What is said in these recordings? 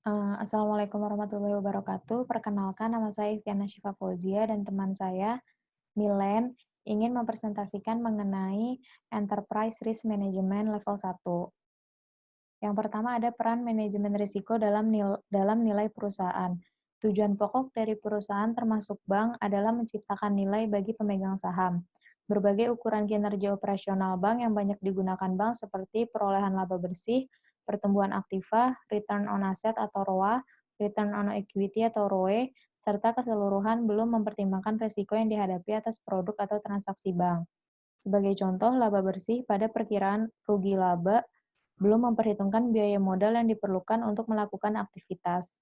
Assalamualaikum warahmatullahi wabarakatuh. Perkenalkan, nama saya Istiana Syifa Fauzia dan teman saya, Milen, ingin mempresentasikan mengenai Enterprise Risk Management level 1. Yang pertama ada peran manajemen risiko dalam nilai perusahaan. Tujuan pokok dari perusahaan termasuk bank adalah menciptakan nilai bagi pemegang saham. Berbagai ukuran kinerja operasional bank yang banyak digunakan bank seperti perolehan laba bersih, pertumbuhan aktiva, return on asset atau ROA, return on equity atau ROE, serta keseluruhan belum mempertimbangkan risiko yang dihadapi atas produk atau transaksi bank. Sebagai contoh, laba bersih pada perkiraan rugi laba belum memperhitungkan biaya modal yang diperlukan untuk melakukan aktivitas.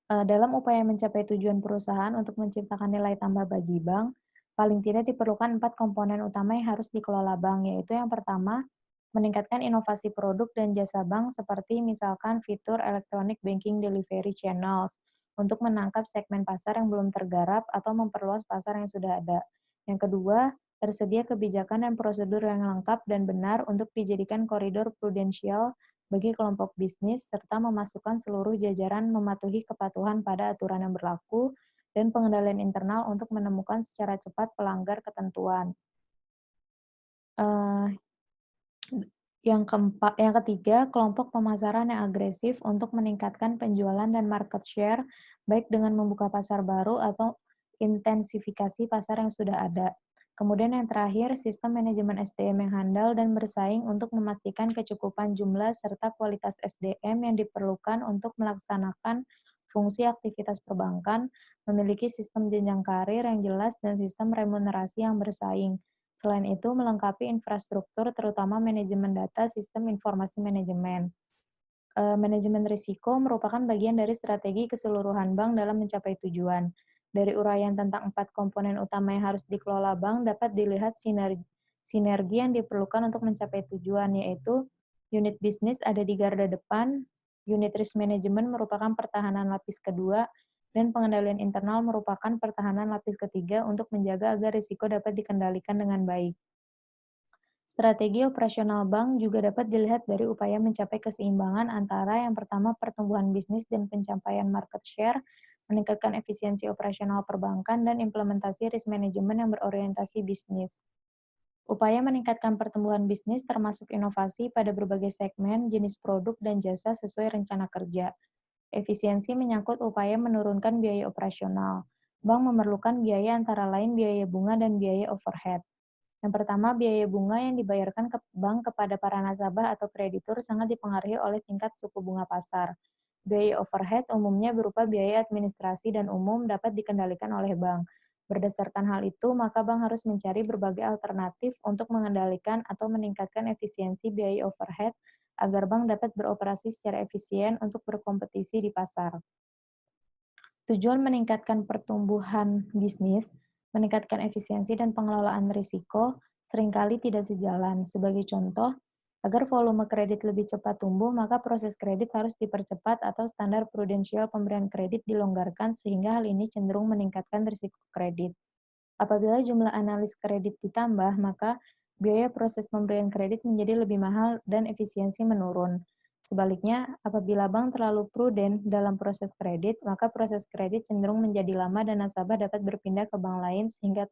Dalam upaya mencapai tujuan perusahaan untuk menciptakan nilai tambah bagi bank, paling tidak diperlukan 4 komponen utama yang harus dikelola bank, yaitu yang pertama, meningkatkan inovasi produk dan jasa bank seperti misalkan fitur electronic banking delivery channels untuk menangkap segmen pasar yang belum tergarap atau memperluas pasar yang sudah ada. Yang kedua, tersedia kebijakan dan prosedur yang lengkap dan benar untuk dijadikan koridor prudensial bagi kelompok bisnis, serta memasukkan seluruh jajaran mematuhi kepatuhan pada aturan yang berlaku, dan pengendalian internal untuk menemukan secara cepat pelanggar ketentuan. Eh, yang ketiga, kelompok pemasaran yang agresif untuk meningkatkan penjualan dan market share, baik dengan membuka pasar baru atau intensifikasi pasar yang sudah ada. Kemudian yang terakhir, sistem manajemen SDM yang handal dan bersaing untuk memastikan kecukupan jumlah serta kualitas SDM yang diperlukan untuk melaksanakan fungsi aktivitas perbankan, memiliki sistem jenjang karir yang jelas dan sistem remunerasi yang bersaing. Selain itu, melengkapi infrastruktur terutama manajemen data, sistem informasi manajemen. Manajemen risiko merupakan bagian dari strategi keseluruhan bank dalam mencapai tujuan. Dari uraian tentang 4 komponen utama yang harus dikelola bank dapat dilihat sinergi yang diperlukan untuk mencapai tujuan, yaitu unit bisnis ada di garda depan, unit risk management merupakan pertahanan lapis kedua, dan pengendalian internal merupakan pertahanan lapis ketiga untuk menjaga agar risiko dapat dikendalikan dengan baik. Strategi operasional bank juga dapat dilihat dari upaya mencapai keseimbangan antara yang pertama pertumbuhan bisnis dan pencapaian market share, meningkatkan efisiensi operasional perbankan, dan implementasi risk management yang berorientasi bisnis. Upaya meningkatkan pertumbuhan bisnis termasuk inovasi pada berbagai segmen, jenis produk, dan jasa sesuai rencana kerja. Efisiensi menyangkut upaya menurunkan biaya operasional. Bank memerlukan biaya antara lain biaya bunga dan biaya overhead. Yang pertama, biaya bunga yang dibayarkan ke bank kepada para nasabah atau kreditur sangat dipengaruhi oleh tingkat suku bunga pasar. Biaya overhead umumnya berupa biaya administrasi dan umum dapat dikendalikan oleh bank. Berdasarkan hal itu, maka bank harus mencari berbagai alternatif untuk mengendalikan atau meningkatkan efisiensi biaya overhead agar bank dapat beroperasi secara efisien untuk berkompetisi di pasar. Tujuan meningkatkan pertumbuhan bisnis, meningkatkan efisiensi dan pengelolaan risiko seringkali tidak sejalan. Sebagai contoh, agar volume kredit lebih cepat tumbuh, maka proses kredit harus dipercepat atau standar prudensial pemberian kredit dilonggarkan sehingga hal ini cenderung meningkatkan risiko kredit. Apabila jumlah analis kredit ditambah, maka biaya proses pemberian kredit menjadi lebih mahal dan efisiensi menurun. Sebaliknya, apabila bank terlalu prudent dalam proses kredit, maka proses kredit cenderung menjadi lama dan nasabah dapat berpindah ke bank lain sehingga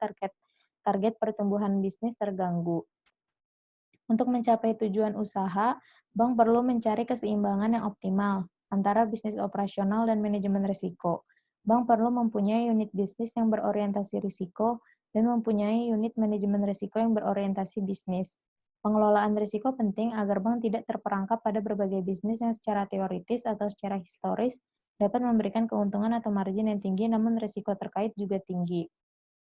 target pertumbuhan bisnis terganggu. Untuk mencapai tujuan usaha, bank perlu mencari keseimbangan yang optimal antara bisnis operasional dan manajemen risiko. Bank perlu mempunyai unit bisnis yang berorientasi risiko dan mempunyai unit manajemen risiko yang berorientasi bisnis. Pengelolaan risiko penting agar bank tidak terperangkap pada berbagai bisnis yang secara teoritis atau secara historis dapat memberikan keuntungan atau margin yang tinggi namun risiko terkait juga tinggi.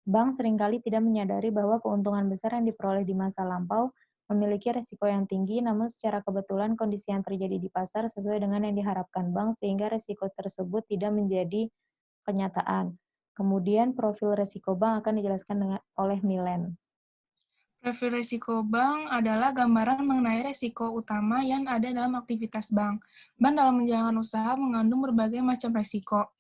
Bank seringkali tidak menyadari bahwa keuntungan besar yang diperoleh di masa lampau memiliki risiko yang tinggi, namun secara kebetulan kondisi yang terjadi di pasar sesuai dengan yang diharapkan bank sehingga risiko tersebut tidak menjadi kenyataan. Kemudian profil risiko bank akan dijelaskan oleh Milen. Profil risiko bank adalah gambaran mengenai risiko utama yang ada dalam aktivitas bank. Bank dalam menjalankan usaha mengandung berbagai macam risiko.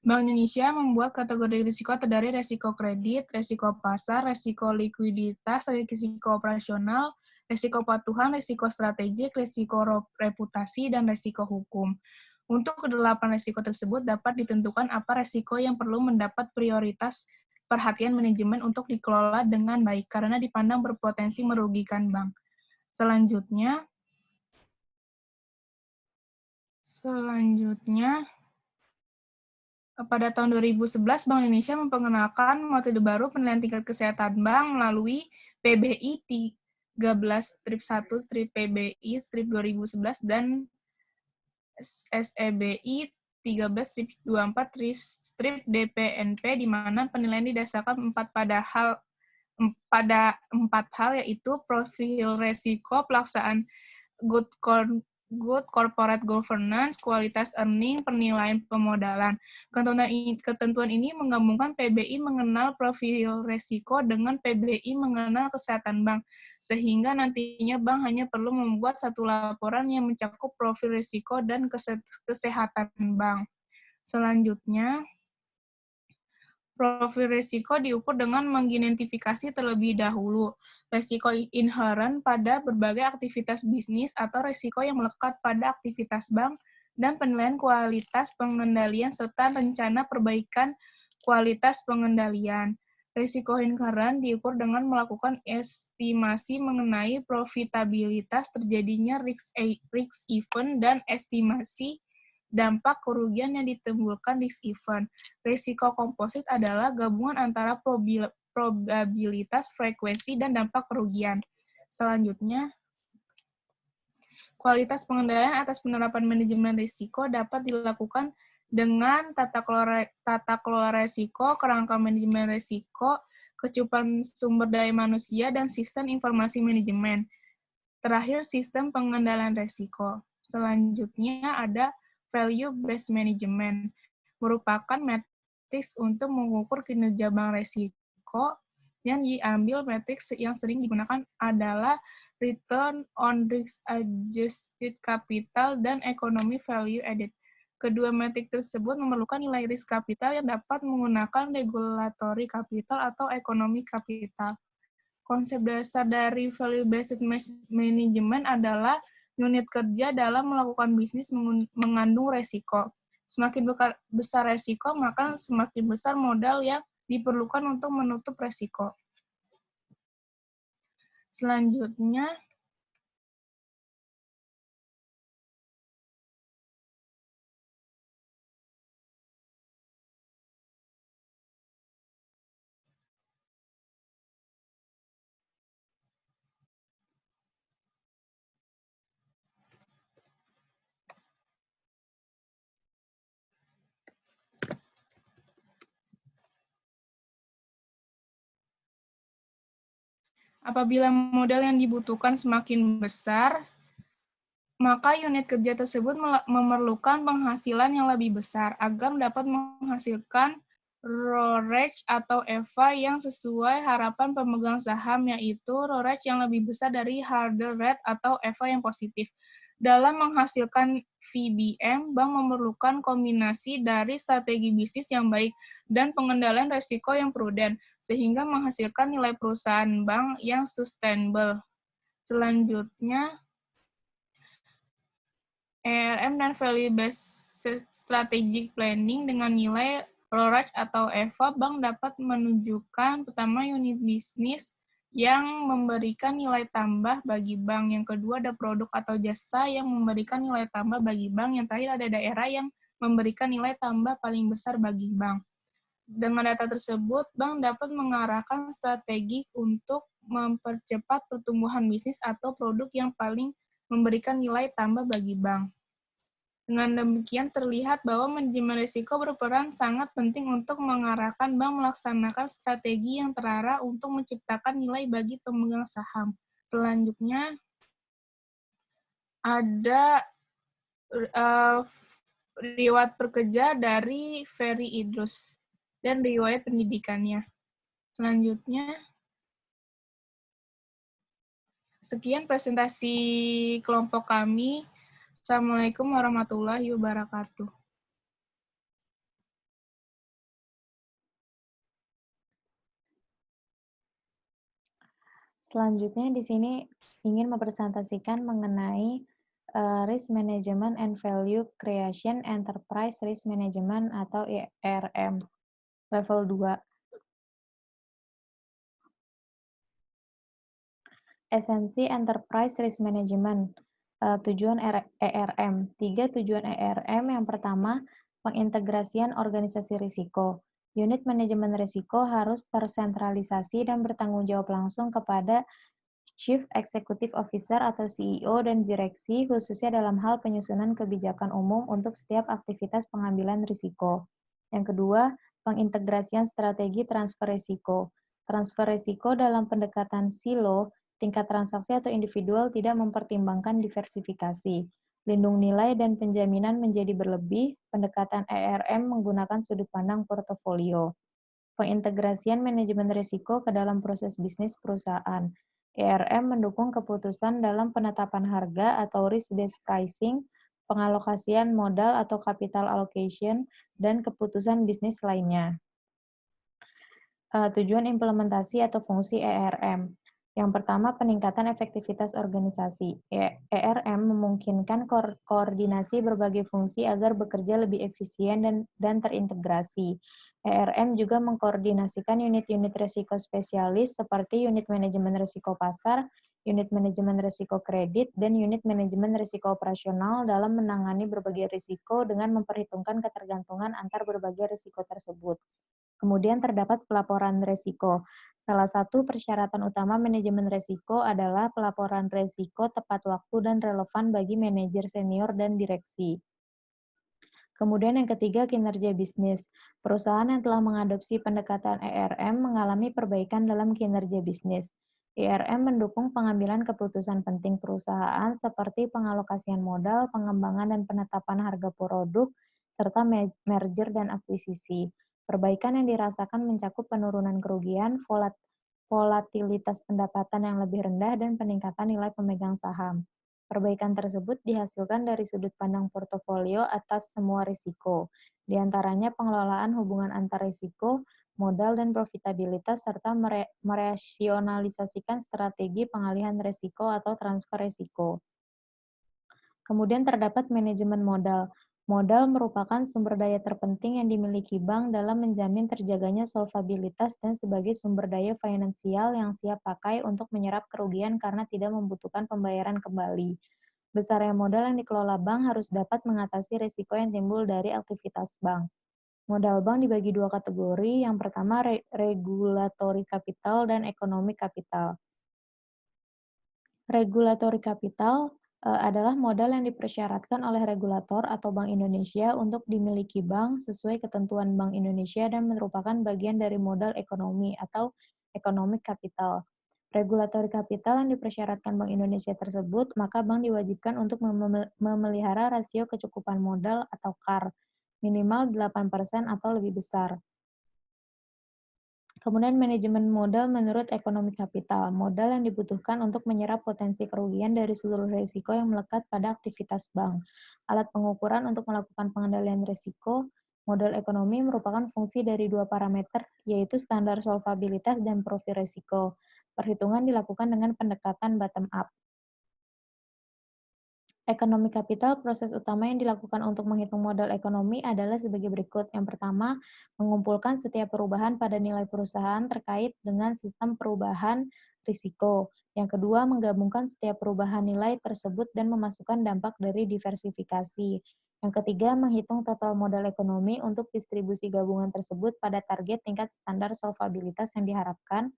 Bank Indonesia membuat kategori risiko terdiri risiko kredit, risiko pasar, risiko likuiditas, risiko operasional, risiko patuhan, risiko strategik, risiko reputasi, dan risiko hukum. Untuk kedelapan resiko tersebut dapat ditentukan apa resiko yang perlu mendapat prioritas perhatian manajemen untuk dikelola dengan baik karena dipandang berpotensi merugikan bank. Selanjutnya, pada tahun 2011, Bank Indonesia memperkenalkan metode baru penilaian tingkat kesehatan bank melalui PBI 13-1-PBI-2011 dan SEBI 13-24-DPNP, di mana penilaian didasarkan pada empat hal, yaitu profil resiko, pelaksanaan good corporate governance, kualitas earning, penilaian pemodalan. Ketentuan ini menggabungkan PBI mengenal profil resiko dengan PBI mengenal kesehatan bank, sehingga nantinya bank hanya perlu membuat satu laporan yang mencakup profil resiko dan kesehatan bank. Selanjutnya, profil risiko diukur dengan mengidentifikasi terlebih dahulu risiko inherent pada berbagai aktivitas bisnis atau risiko yang melekat pada aktivitas bank dan penilaian kualitas pengendalian serta rencana perbaikan kualitas pengendalian. Risiko inherent diukur dengan melakukan estimasi mengenai profitabilitas terjadinya risk event dan estimasi dampak kerugian yang ditimbulkan risk event. Risiko komposit adalah gabungan antara probabilitas, frekuensi, dan dampak kerugian. Selanjutnya, kualitas pengendalian atas penerapan manajemen risiko dapat dilakukan dengan tata kelola risiko, kerangka manajemen risiko, kecukupan sumber daya manusia, dan sistem informasi manajemen. Terakhir, sistem pengendalian risiko. Selanjutnya ada value-based management, merupakan matriks untuk mengukur kinerja bank risiko. Yang diambil matriks yang sering digunakan adalah return on risk-adjusted capital dan economic value added. Kedua metrik tersebut memerlukan nilai risk capital yang dapat menggunakan regulatory capital atau economic capital. Konsep dasar dari value-based management adalah unit kerja dalam melakukan bisnis mengandung resiko. Semakin besar resiko, maka semakin besar modal yang diperlukan untuk menutup resiko. Selanjutnya, apabila modal yang dibutuhkan semakin besar, maka unit kerja tersebut memerlukan penghasilan yang lebih besar agar dapat menghasilkan ROREC atau EVA yang sesuai harapan pemegang saham, yaitu ROREC yang lebih besar dari hurdle rate atau EVA yang positif. Dalam menghasilkan VBM, bank memerlukan kombinasi dari strategi bisnis yang baik dan pengendalian risiko yang prudent, sehingga menghasilkan nilai perusahaan bank yang sustainable. Selanjutnya, ERM dan Value-Based Strategic Planning dengan nilai RORAC atau EVA, bank dapat menunjukkan pertama unit bisnis yang memberikan nilai tambah bagi bank. Yang kedua ada produk atau jasa yang memberikan nilai tambah bagi bank. Yang terakhir ada daerah yang memberikan nilai tambah paling besar bagi bank. Dengan data tersebut, bank dapat mengarahkan strategi untuk mempercepat pertumbuhan bisnis atau produk yang paling memberikan nilai tambah bagi bank. Dengan demikian, terlihat bahwa manajemen risiko berperan sangat penting untuk mengarahkan bank melaksanakan strategi yang terarah untuk menciptakan nilai bagi pemegang saham. Selanjutnya, ada riwayat pekerja dari Ferry Idrus dan riwayat pendidikannya. Selanjutnya, sekian presentasi kelompok kami. Assalamualaikum warahmatullahi wabarakatuh. Selanjutnya di sini ingin mempresentasikan mengenai Risk Management and Value Creation Enterprise Risk Management atau ERM. Level 2. Esensi Enterprise Risk Management. Tujuan ERM. 3 tujuan ERM. Yang pertama, pengintegrasian organisasi risiko. Unit manajemen risiko harus tersentralisasi dan bertanggung jawab langsung kepada Chief Executive Officer atau CEO dan direksi, khususnya dalam hal penyusunan kebijakan umum untuk setiap aktivitas pengambilan risiko. Yang kedua, pengintegrasian strategi transfer risiko. Transfer risiko dalam pendekatan silo, tingkat transaksi atau individual tidak mempertimbangkan diversifikasi. Lindung nilai dan penjaminan menjadi berlebih, pendekatan ERM menggunakan sudut pandang portofolio. Pengintegrasian manajemen risiko ke dalam proses bisnis perusahaan. ERM mendukung keputusan dalam penetapan harga atau risk-based pricing, pengalokasian modal atau capital allocation, dan keputusan bisnis lainnya. Tujuan implementasi atau fungsi ERM. Yang pertama, peningkatan efektivitas organisasi. ERM memungkinkan koordinasi berbagai fungsi agar bekerja lebih efisien dan terintegrasi. ERM juga mengkoordinasikan unit-unit risiko spesialis seperti unit manajemen risiko pasar, unit manajemen risiko kredit, dan unit manajemen risiko operasional dalam menangani berbagai risiko dengan memperhitungkan ketergantungan antar berbagai risiko tersebut. Kemudian terdapat pelaporan risiko. Salah satu persyaratan utama manajemen risiko adalah pelaporan risiko tepat waktu dan relevan bagi manajer senior dan direksi. Kemudian yang ketiga, kinerja bisnis. Perusahaan yang telah mengadopsi pendekatan ERM mengalami perbaikan dalam kinerja bisnis. ERM mendukung pengambilan keputusan penting perusahaan seperti pengalokasian modal, pengembangan dan penetapan harga produk, serta merger dan akuisisi. Perbaikan yang dirasakan mencakup penurunan kerugian, volatilitas pendapatan yang lebih rendah, dan peningkatan nilai pemegang saham. Perbaikan tersebut dihasilkan dari sudut pandang portofolio atas semua risiko, di antaranya pengelolaan hubungan antar risiko, modal dan profitabilitas, serta merasionalisasikan strategi pengalihan risiko atau transfer risiko. Kemudian terdapat manajemen modal. Modal merupakan sumber daya terpenting yang dimiliki bank dalam menjamin terjaganya solvabilitas dan sebagai sumber daya finansial yang siap pakai untuk menyerap kerugian karena tidak membutuhkan pembayaran kembali. Besarnya modal yang dikelola bank harus dapat mengatasi risiko yang timbul dari aktivitas bank. Modal bank dibagi dua kategori, yang pertama regulatory capital dan economic capital. Regulatory capital adalah modal yang dipersyaratkan oleh regulator atau Bank Indonesia untuk dimiliki bank sesuai ketentuan Bank Indonesia dan merupakan bagian dari modal ekonomi atau economic capital. Regulatory capital yang dipersyaratkan Bank Indonesia tersebut, maka bank diwajibkan untuk memelihara rasio kecukupan modal atau CAR minimal 8% atau lebih besar. Kemudian manajemen modal menurut ekonomi kapital, modal yang dibutuhkan untuk menyerap potensi kerugian dari seluruh risiko yang melekat pada aktivitas bank. Alat pengukuran untuk melakukan pengendalian risiko, modal ekonomi merupakan fungsi dari dua parameter, yaitu standar solvabilitas dan profil risiko. Perhitungan dilakukan dengan pendekatan bottom-up. Ekonomi kapital, proses utama yang dilakukan untuk menghitung modal ekonomi adalah sebagai berikut. Yang pertama, mengumpulkan setiap perubahan pada nilai perusahaan terkait dengan sistem perubahan risiko. Yang kedua, menggabungkan setiap perubahan nilai tersebut dan memasukkan dampak dari diversifikasi. Yang ketiga, menghitung total modal ekonomi untuk distribusi gabungan tersebut pada target tingkat standar solvabilitas yang diharapkan.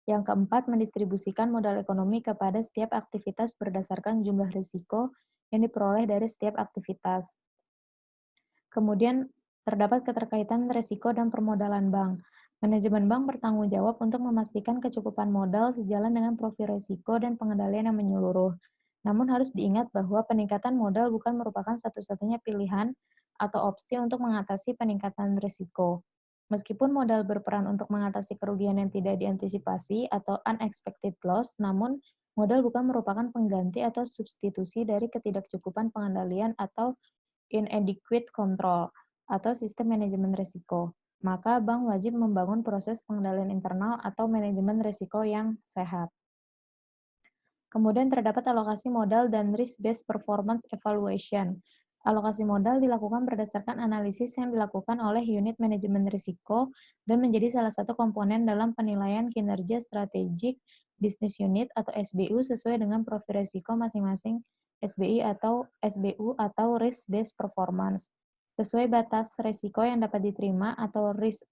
Yang keempat, mendistribusikan modal ekonomi kepada setiap aktivitas berdasarkan jumlah risiko yang diperoleh dari setiap aktivitas. Kemudian, terdapat keterkaitan risiko dan permodalan bank. Manajemen bank bertanggung jawab untuk memastikan kecukupan modal sejalan dengan profil risiko dan pengendalian yang menyeluruh. Namun harus diingat bahwa peningkatan modal bukan merupakan satu-satunya pilihan atau opsi untuk mengatasi peningkatan risiko. Meskipun modal berperan untuk mengatasi kerugian yang tidak diantisipasi atau unexpected loss, namun modal bukan merupakan pengganti atau substitusi dari ketidakcukupan pengendalian atau inadequate control atau sistem manajemen risiko. Maka bank wajib membangun proses pengendalian internal atau manajemen risiko yang sehat. Kemudian terdapat alokasi modal dan risk-based performance evaluation. Alokasi modal dilakukan berdasarkan analisis yang dilakukan oleh unit manajemen risiko dan menjadi salah satu komponen dalam penilaian kinerja strategik bisnis unit atau SBU sesuai dengan profil risiko masing-masing SBU atau risk-based performance. Sesuai batas risiko yang dapat diterima atau risk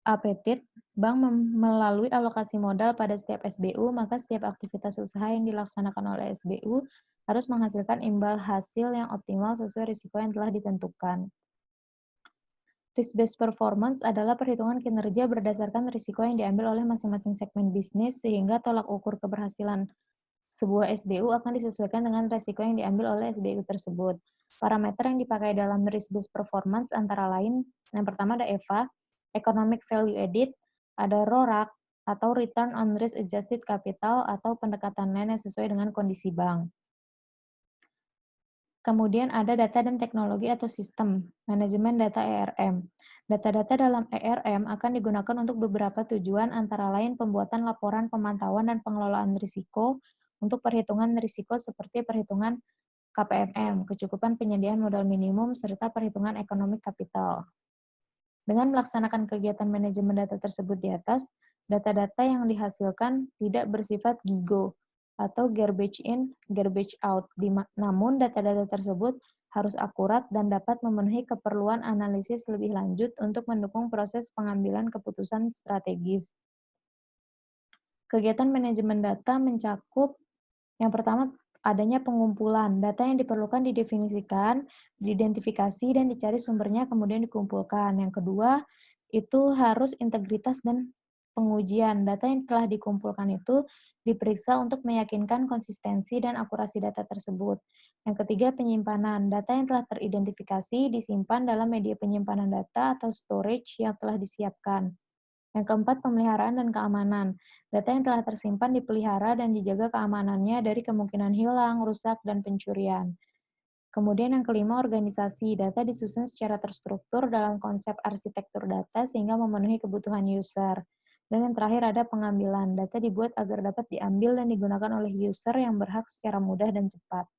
appetite, bank melalui alokasi modal pada setiap SBU, maka setiap aktivitas usaha yang dilaksanakan oleh SBU harus menghasilkan imbal hasil yang optimal sesuai risiko yang telah ditentukan. Risk-based performance adalah perhitungan kinerja berdasarkan risiko yang diambil oleh masing-masing segmen bisnis, sehingga tolak ukur keberhasilan sebuah SBU akan disesuaikan dengan risiko yang diambil oleh SBU tersebut. Parameter yang dipakai dalam risk-based performance antara lain, yang pertama ada EVA, Economic Value Added, ada RORAC, atau Return on Risk Adjusted Capital, atau pendekatan lain yang sesuai dengan kondisi bank. Kemudian ada data dan teknologi atau sistem, manajemen data ERM. Data-data dalam ERM akan digunakan untuk beberapa tujuan antara lain pembuatan laporan pemantauan dan pengelolaan risiko untuk perhitungan risiko seperti perhitungan KPMM, kecukupan penyediaan modal minimum, serta perhitungan ekonomi kapital. Dengan melaksanakan kegiatan manajemen data tersebut di atas, data-data yang dihasilkan tidak bersifat GIGO atau garbage in, garbage out. Namun, data-data tersebut harus akurat dan dapat memenuhi keperluan analisis lebih lanjut untuk mendukung proses pengambilan keputusan strategis. Kegiatan manajemen data mencakup yang pertama, adanya pengumpulan. Data yang diperlukan didefinisikan, diidentifikasi, dan dicari sumbernya, kemudian dikumpulkan. Yang kedua, itu harus integritas dan pengujian. Data yang telah dikumpulkan itu diperiksa untuk meyakinkan konsistensi dan akurasi data tersebut. Yang ketiga, penyimpanan. Data yang telah teridentifikasi disimpan dalam media penyimpanan data atau storage yang telah disiapkan. Yang keempat, pemeliharaan dan keamanan. Data yang telah tersimpan dipelihara dan dijaga keamanannya dari kemungkinan hilang, rusak, dan pencurian. Kemudian yang kelima, organisasi. Data disusun secara terstruktur dalam konsep arsitektur data sehingga memenuhi kebutuhan user. Dan yang terakhir ada pengambilan. Data dibuat agar dapat diambil dan digunakan oleh user yang berhak secara mudah dan cepat.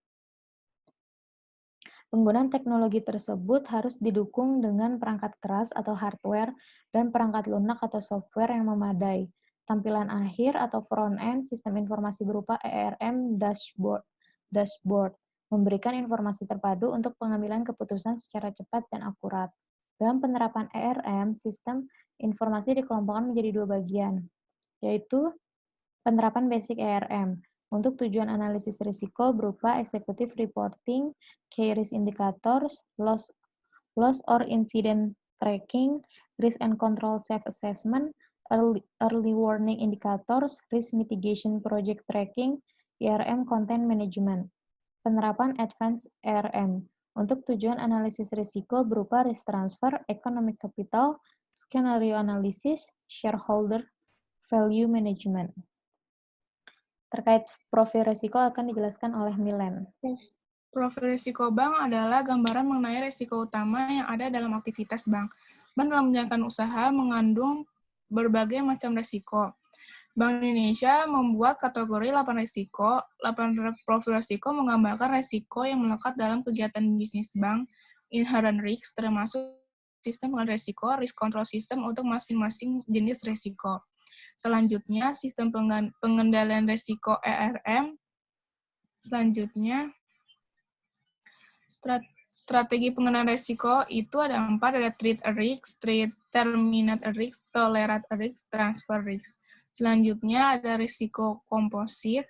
Penggunaan teknologi tersebut harus didukung dengan perangkat keras atau hardware dan perangkat lunak atau software yang memadai. Tampilan akhir atau front-end sistem informasi berupa ERM dashboard memberikan informasi terpadu untuk pengambilan keputusan secara cepat dan akurat. Dalam penerapan ERM, sistem informasi dikelompokkan menjadi dua bagian, yaitu penerapan basic ERM. Untuk tujuan analisis risiko berupa executive reporting, key risk indicators, loss or incident tracking, risk and control self-assessment, early warning indicators, risk mitigation project tracking, ERM content management. Penerapan advanced ERM. Untuk tujuan analisis risiko berupa risk transfer, economic capital, scenario analysis, shareholder value management. Terkait profil risiko akan dijelaskan oleh Milen. Profil risiko bank adalah gambaran mengenai risiko utama yang ada dalam aktivitas bank. Bank dalam menjalankan usaha mengandung berbagai macam risiko. Bank Indonesia membuat kategori 8 risiko. 8 profil risiko menggambarkan risiko yang melekat dalam kegiatan bisnis bank, inherent risk, termasuk sistem pengendalian risiko, risk control system untuk masing-masing jenis risiko. Selanjutnya, sistem pengendalian risiko ERM. Selanjutnya, strategi pengendalian risiko itu ada 4, ada treat a risk, terminate a risk, tolerate a risk, transfer risk. Selanjutnya ada risiko komposit.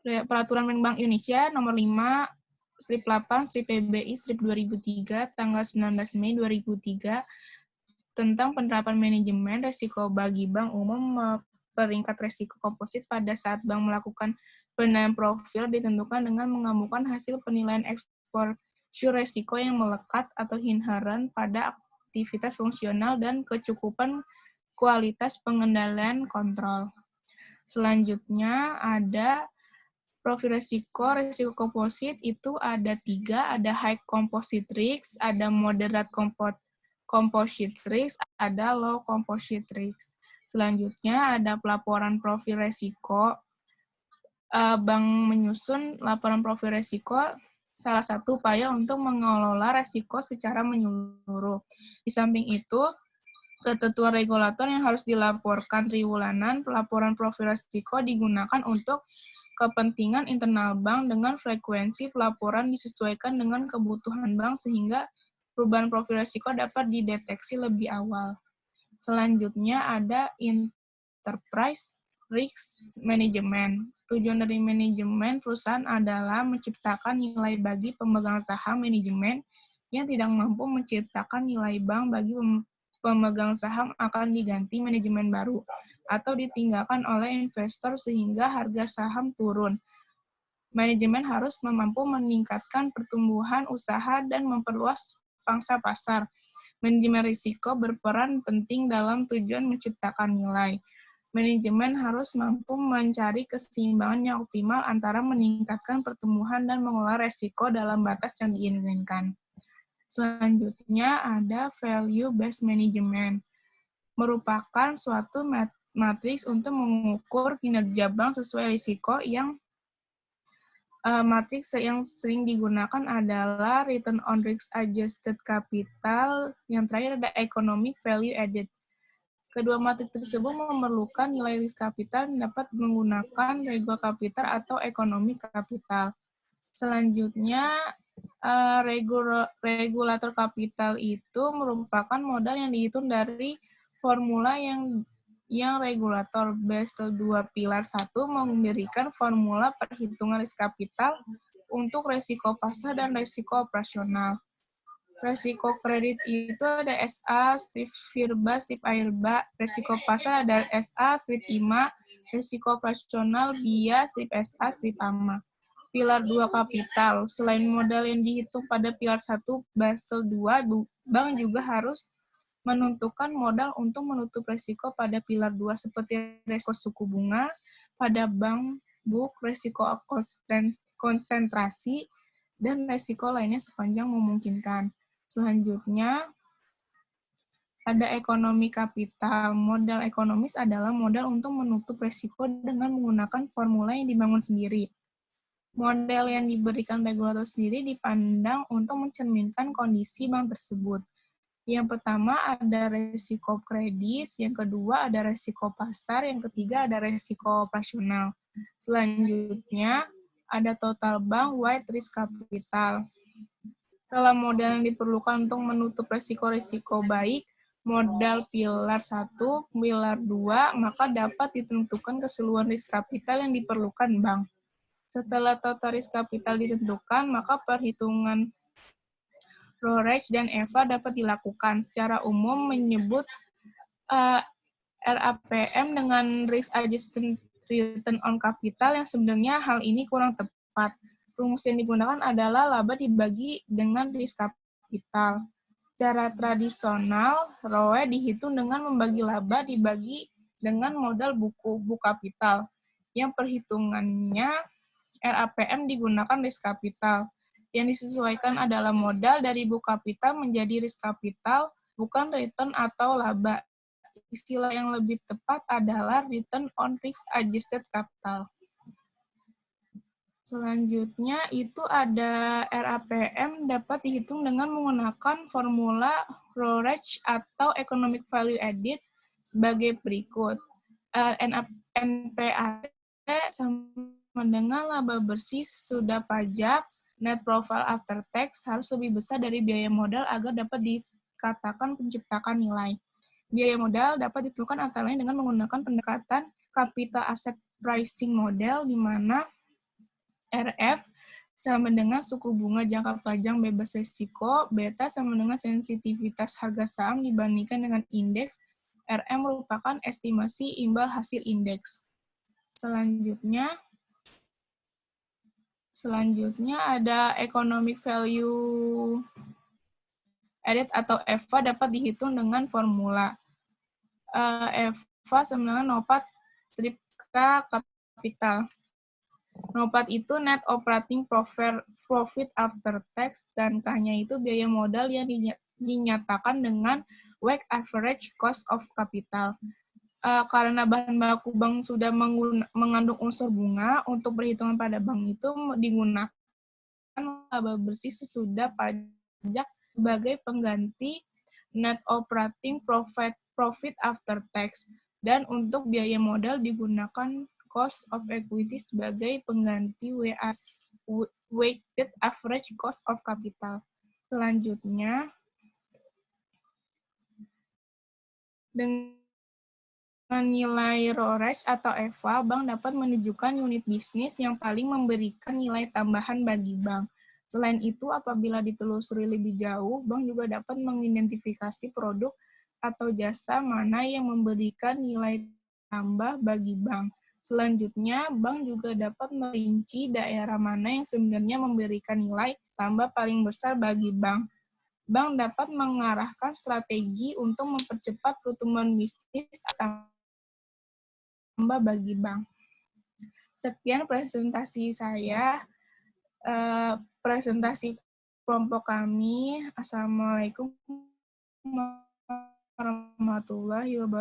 Peraturan Bank Indonesia nomor 5, strip 8, strip PBI, strip 2003, tanggal 19 Mei 2003, tentang penerapan manajemen risiko bagi bank umum peringkat risiko komposit pada saat bank melakukan penilaian profil ditentukan dengan menggabungkan hasil penilaian exposure risiko yang melekat atau inherent pada aktivitas fungsional dan kecukupan kualitas pengendalian kontrol. Selanjutnya ada profil risiko komposit itu ada 3, ada high composite risk, ada moderate composite risk, ada low composite risk. Selanjutnya ada pelaporan profil resiko. Bank menyusun laporan profil resiko salah satu upaya untuk mengelola resiko secara menyeluruh. Di samping itu, ketentuan regulator yang harus dilaporkan triwulanan, pelaporan profil resiko digunakan untuk kepentingan internal bank dengan frekuensi pelaporan disesuaikan dengan kebutuhan bank sehingga perubahan profil resiko dapat dideteksi lebih awal. Selanjutnya ada enterprise risk management. Tujuan dari manajemen perusahaan adalah menciptakan nilai bagi pemegang saham manajemen yang tidak mampu menciptakan nilai bank bagi pemegang saham akan diganti manajemen baru atau ditinggalkan oleh investor sehingga harga saham turun. Manajemen harus mampu meningkatkan pertumbuhan usaha dan memperluas pangsa pasar. Manajemen risiko berperan penting dalam tujuan menciptakan nilai. Manajemen harus mampu mencari keseimbangan yang optimal antara meningkatkan pertumbuhan dan mengelola risiko dalam batas yang diinginkan. Selanjutnya ada value-based management, merupakan suatu matriks untuk mengukur kinerja bank sesuai risiko yang matriks yang sering digunakan adalah return on risk adjusted capital, yang terakhir ada economic value added. Kedua matriks tersebut memerlukan nilai risk capital yang dapat menggunakan regular capital atau economic capital. Selanjutnya, regulator capital itu merupakan modal yang dihitung dari formula yang regulator Basel II Pilar 1 memberikan formula perhitungan risk capital untuk resiko pasar dan resiko operasional. Resiko kredit itu ada SA, strip Virba, strip Airba. Resiko pasar ada SA, strip IMA. Resiko operasional BIA, strip SA, strip AMA. Pilar 2 kapital. Selain modal yang dihitung pada pilar 1 Basel 2, bank juga harus menentukan modal untuk menutup resiko pada pilar 2 seperti resiko suku bunga, pada bank book, resiko konsentrasi, dan resiko lainnya sepanjang memungkinkan. Selanjutnya, ada ekonomi kapital. Modal ekonomis adalah modal untuk menutup resiko dengan menggunakan formula yang dibangun sendiri. Model yang diberikan regulator sendiri dipandang untuk mencerminkan kondisi bank tersebut. Yang pertama ada resiko kredit, yang kedua ada resiko pasar, yang ketiga ada resiko operasional. Selanjutnya, ada total bank wide risk capital. Setelah modal yang diperlukan untuk menutup resiko-resiko baik, modal pilar 1, pilar 2, maka dapat ditentukan keseluruhan risk capital yang diperlukan bank. Setelah total risk capital ditentukan, maka perhitungan Roerich dan Eva dapat dilakukan. Secara umum menyebut RAPM dengan risk adjusted return on capital yang sebenarnya hal ini kurang tepat. Rumus yang digunakan adalah laba dibagi dengan risk capital. Secara tradisional, ROE dihitung dengan membagi laba dibagi dengan modal buku kapital. Yang perhitungannya RAPM digunakan risk capital. Yang disesuaikan adalah modal dari buku kapital menjadi risk capital, bukan return atau laba. Istilah yang lebih tepat adalah return on risk adjusted capital. Selanjutnya itu ada RAPM dapat dihitung dengan menggunakan formula Roerich atau economic value added sebagai berikut. NPAT sama dengan laba bersih sesudah pajak, net profile after tax harus lebih besar dari biaya modal agar dapat dikatakan penciptakan nilai. Biaya modal dapat ditentukan antara lain dengan menggunakan pendekatan capital asset pricing model, di mana RF sama dengan suku bunga jangka panjang bebas risiko, beta sama dengan sensitivitas harga saham dibandingkan dengan indeks, RM merupakan estimasi imbal hasil indeks. Selanjutnya ada economic value added atau EVA dapat dihitung dengan formula. EVA sama dengan NOPAT strip K kapital. NOPAT itu net operating profit after tax, dan K-nya itu biaya modal yang dinyatakan dengan weighted average cost of capital. karena bahan baku bank sudah mengandung unsur bunga, untuk perhitungan pada bank itu digunakan laba bersih sesudah pajak sebagai pengganti net operating profit after tax, dan untuk biaya modal digunakan cost of equity sebagai pengganti weighted average cost of capital. Selanjutnya, dengan nilai ROREX atau EVA, bank dapat menunjukkan unit bisnis yang paling memberikan nilai tambahan bagi bank. Selain itu, apabila ditelusuri lebih jauh, bank juga dapat mengidentifikasi produk atau jasa mana yang memberikan nilai tambah bagi bank. Selanjutnya, bank juga dapat merinci daerah mana yang sebenarnya memberikan nilai tambah paling besar bagi bank. Bank dapat mengarahkan strategi untuk mempercepat pertumbuhan bisnis atau tambah bagi bank. Sekian presentasi saya, presentasi kelompok kami. Assalamualaikum warahmatullahi wabarakatuh.